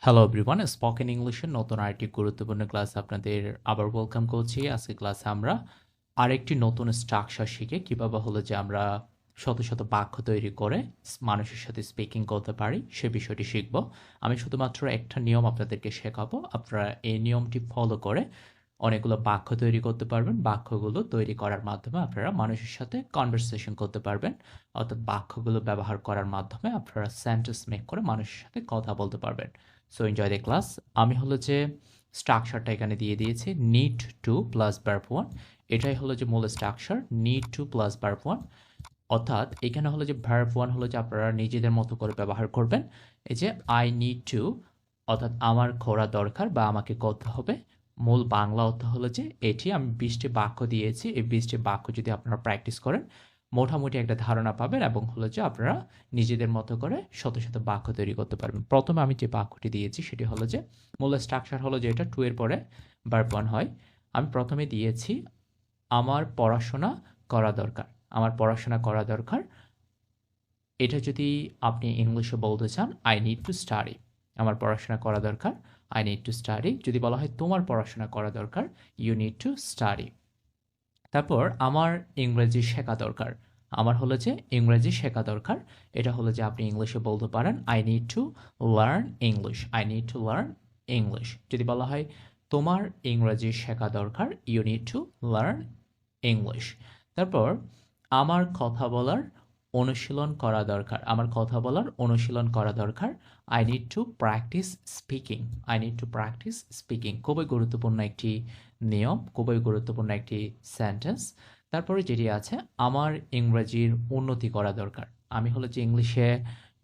Hello everyone, spoken ইংলিশের নতুন আরেকটি গুরুত্বপূর্ণ ক্লাস আপনাদের আবার ওয়েলকাম করছি। আজকে ক্লাসে আমরা আরেকটি নতুন স্ট্রাকচার শিখে কীভাবে হলো যে আমরা শত শত বাক্য তৈরি করে মানুষের সাথে স্পিকিং করতে পারি সে বিষয়টি শিখব। আমি শুধুমাত্র একটা নিয়ম আপনাদেরকে শেখাবো, আপনারা এই নিয়মটি ফলো করে অনেকগুলো বাক্য তৈরি করতে পারবেন। বাক্যগুলো তৈরি করার মাধ্যমে আপনারা মানুষের সাথে কনভারসেশন করতে পারবেন, অর্থাৎ বাক্যগুলো ব্যবহার করার মাধ্যমে আপনারা সেন্টেন্স মেক করে মানুষের সাথে কথা বলতে পারবেন। So enjoy the class. আমি হলো যে স্ট্রাকচারটা এখানে দিয়ে দিয়েছি, need to plus verb one. এটাই হলো যে মূল structure, need to plus verb one. অর্থাৎ এখানে হলো যে ভার্ব ওয়ান হলো যে আপনারা নিজেদের মতো করে ব্যবহার করবেন। এই যে আই নিড টু, অর্থাৎ আমার করা দরকার বা আমাকে করতে হবে। মূল বাংলা অর্থ হলো যে এটি, আমি 20টি বাক্য দিয়েছি, এই 20টি বাক্য যদি আপনারা প্র্যাকটিস করেন মোটামুটি একটা ধারণা পাবেন এবং হলো যে আপনারা নিজেদের মতো করে শত শত বাক্য তৈরি করতে পারবেন। প্রথমে আমি যে বাক্যটি দিয়েছি সেটি হলো যে মূল স্ট্রাকচার হলো যে এটা টু এর পরে ভার্ব ওয়ান হয়। আমি প্রথমে দিয়েছি আমার পড়াশোনা করা দরকার। আমার পড়াশোনা করা দরকার, এটা যদি আপনি ইংলিশে বলতে চান আই নিড টু স্টাডি। আমার পড়াশোনা করা দরকার, আই নিড টু স্টাডি। যদি বলা হয় তোমার পড়াশোনা করা দরকার, ইউ নিড টু স্টাডি। তারপর আমার ইংরেজি শেখা দরকার, আমার হলো যে ইংরেজি শেখা দরকার, এটা হলো যে আপনি ইংলিশে বলতে পারেন I need to learn English, I need to learn English. যদি বলা হয় তোমার ইংরেজি শেখা দরকার, you need to learn English. তারপর আমার কথা বলার অনুশীলন করা দরকার, আমার কথা বলার অনুশীলন করা দরকার, I need two practice speaking, I need two practice speaking. খুবই গুরুত্বপূর্ণ একটি নিয়ম, খুবই গুরুত্বপূর্ণ একটি সেন্টেন্স। তারপরে যেটি আছে আমার ইংরেজির উন্নতি করা দরকার, আমি হলো যে ইংলিশে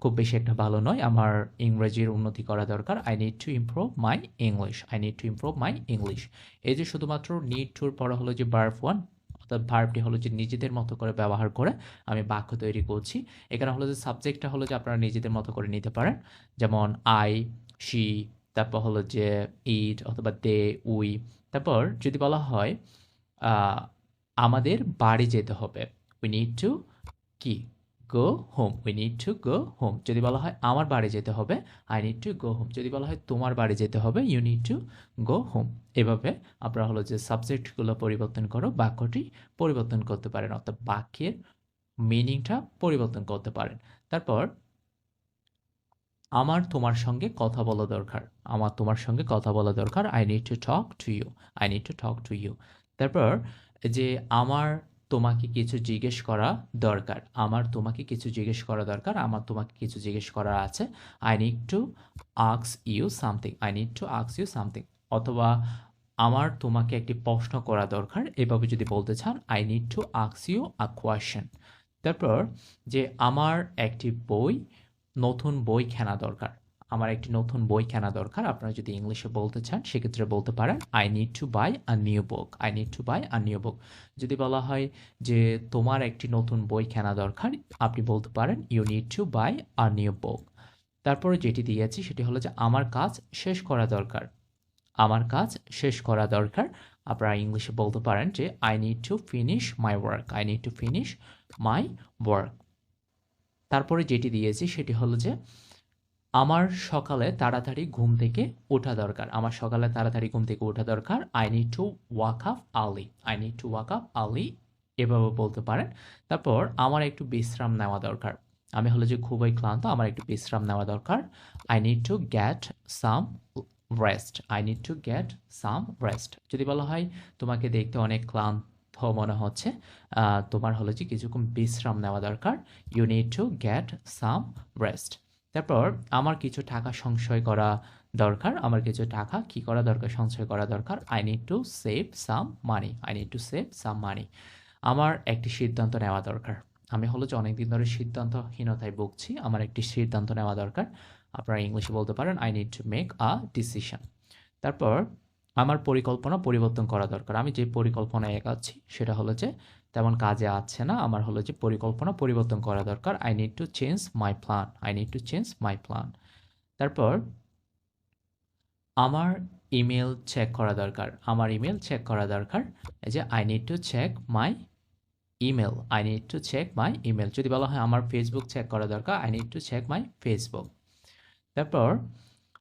খুব বেশি একটা ভালো নয়, আমার ইংরেজির উন্নতি করা দরকার, I need to improve my English, I need to improve my English. এই যে শুধুমাত্র নিড টুর পরে হলো যে ভার্ব ওয়ান, অর্থাৎ ভার্বটি হলো যে নিজেদের মতো করে ব্যবহার করে আমি বাক্য তৈরি করছি। এখানে হলো যে সাবজেক্টটা হলো যে আপনারা নিজেদের মতো করে নিতে পারেন, যেমন আই, শি, তারপর হলো যে ইট অথবা দে, উই। তারপর যদি বলা হয় আহ, আমাদের বাড়ি যেতে হবে, উই নিড টু কি go home, we need to go home. যদি বলা হয় আমার বাড়ি যেতে হবে, I need to go home. যদি বলা হয় তোমার বাড়ি যেতে হবে, you need to go home. এভাবে আপনারা হলো যে সাবজেক্টগুলো পরিবর্তন করো বাক্যটি পরিবর্তন করতে পারেন, অর্থাৎ বাক্যের মিনিংটা পরিবর্তন করতে পারেন। তারপর আমার তোমার সঙ্গে কথা বলা দরকার, আমার তোমার সঙ্গে কথা বলা দরকার, I need to talk to you, I need to talk to you. তারপর যে আমার তোমাকে কিছু জিজ্ঞেস করা দরকার, আমার তোমাকে কিছু জিজ্ঞেস করা দরকার, আমার তোমাকে কিছু জিজ্ঞেস করার আছে, I need to ask you something, I need to ask you something. অথবা আমার তোমাকে একটি প্রশ্ন করা দরকার, এভাবে যদি বলতে চান I need to ask you a question. তারপর যে আমার একটি নতুন বই কেনা দরকার, আমার একটি নতুন বই কেনা দরকার, আপনারা যদি ইংলিশে বলতে চান সেক্ষেত্রে বলতে পারেন I need to buy a new book, I need to buy a new book. যদি বলা হয় যে তোমার একটি নতুন বই কেনা দরকার, আপনি বলতে পারেন you need to buy a new book. তারপরে যেটি দিয়েছি সেটি হলো যে আমার কাজ শেষ করা দরকার, আমার কাজ শেষ করা দরকার, আপনারা ইংলিশে বলতে পারেন যে I need to finish my work, I need to finish my work. তারপরে যেটি দিয়েছি সেটি হলো যে আমার সকালে তাড়াতাড়ি ঘুম থেকে ওঠা দরকার, আমার সকালে তাড়াতাড়ি ঘুম থেকে ওঠা দরকার, I need to walk up early, I need to walk up early. এভাবে বলতে পারেন। তারপর আমার একটু বিশ্রাম নেওয়া দরকার, আমি হলো যে খুবই ক্লান্ত, আমার একটু বিশ্রাম নেওয়া দরকার, I need to get some rest, I need to get some rest. যদি বলা হয় তোমাকে দেখতে অনেক ক্লান্ত মনে হচ্ছে, তোমার হলো যে কিছুক্ষণ বিশ্রাম নেওয়া দরকার, you need to get some rest. তারপর আমার কিছু টাকা সঞ্চয় করা দরকার, আমার কিছু টাকা কি করা দরকার, সঞ্চয় করা দরকার, I need to save some money, I need to save some money. আমার একটি সিদ্ধান্ত নেওয়া দরকার, আমি হলো যে অনেকদিন ধরে সিদ্ধান্তহীনতায় ভুগছি, আমার একটি সিদ্ধান্ত নেওয়া দরকার, আপনারা ইংলিশে বলতে পারেন I need to make a decision. তারপর আমার পরিকল্পনা পরিবর্তন করা দরকার, আমি যে পরিকল্পনায় এগাচ্ছি সেটা হলো যে তেমন কাজে আসছে না, আমার হলো যে পরিকল্পনা পরিবর্তন করা দরকার, I need to change my plan, I need to change my plan. তারপর আমার ইমেল চেক করা দরকার, আমার ইমেল চেক করা দরকার, এই যে I need to check my email, I need to check my email. যদি বলা হয় আমার ফেসবুক চেক করা দরকার, I need to check my Facebook. তারপর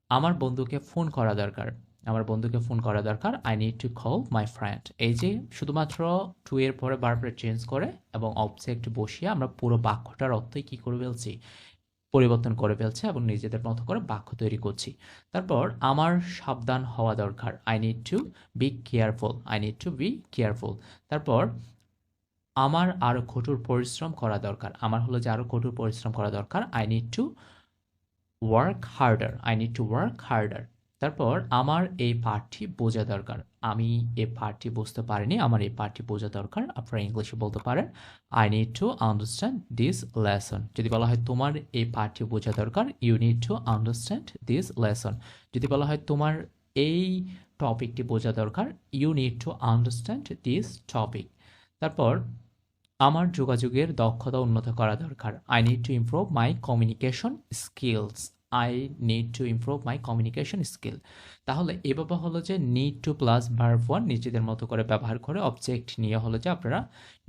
আমার বন্ধুকে ফোন করা দরকার। আমার বন্ধুকে ফোন করা দরকার। I need to call my friend. এই যে শুধুমাত্র টু এর পরে বারবার চেঞ্জ করে এবং অবজেক্ট বসিয়ে আমরা পুরো বাক্যটার অর্থই কি করে ফেলছি, পরিবর্তন করে ফেলছে এবং নিজেদের মতো করে বাক্য তৈরি করছি। তারপর আমার সাবধান হওয়া দরকার। I need two be careful. I need two be careful. তারপর আমার আরো কঠোর পরিশ্রম করা দরকার। আমার হলো যে আরো কঠোর পরিশ্রম করা দরকার। I need to work harder. I need to work harder. তারপর আমার এই পাঠটি বোঝা দরকার। আমি এই পাঠটি বুঝতে পারিনি, আমার এই পাঠটি বোঝা দরকার। আপনারা ইংলিশে বলতে পারেন I need to understand this lesson. যদি বলা হয় তোমার এই পাঠটি বোঝা দরকার, you need to understand this lesson. যদি বলা হয় তোমার এই টপিকটি বোঝা দরকার, you need to understand this topic. তারপর আমার যোগাযোগের দক্ষতা উন্নত করা দরকার। I need to improve my communication skills. I need to improve my communication skill. তাহলে এভাবে হলো যে need to plus verb one নিজেদের মতো করে ব্যবহার করে অবজেক্ট নিয়ে হলো যে আপনারা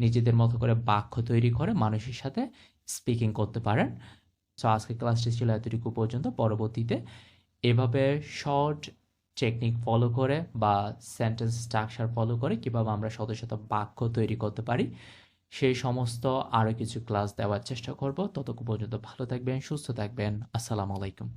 নিজেদের মতো করে বাক্য তৈরি করে মানুষের সাথে স্পিকিং করতে পারেন। সো আজকে ক্লাসটি ছিল এতটুকু পর্যন্ত। পরবর্তীতে এভাবে শর্ট টেকনিক ফলো করে বা সেন্টেন্স স্ট্রাকচার ফলো করে কীভাবে আমরা শত শত বাক্য তৈরি করতে পারি সেই সমস্ত আরও কিছু ক্লাস দেওয়ার চেষ্টা করব। ততক্ষণ পর্যন্ত ভালো থাকবেন, সুস্থ থাকবেন। আসসালামু আলাইকুম।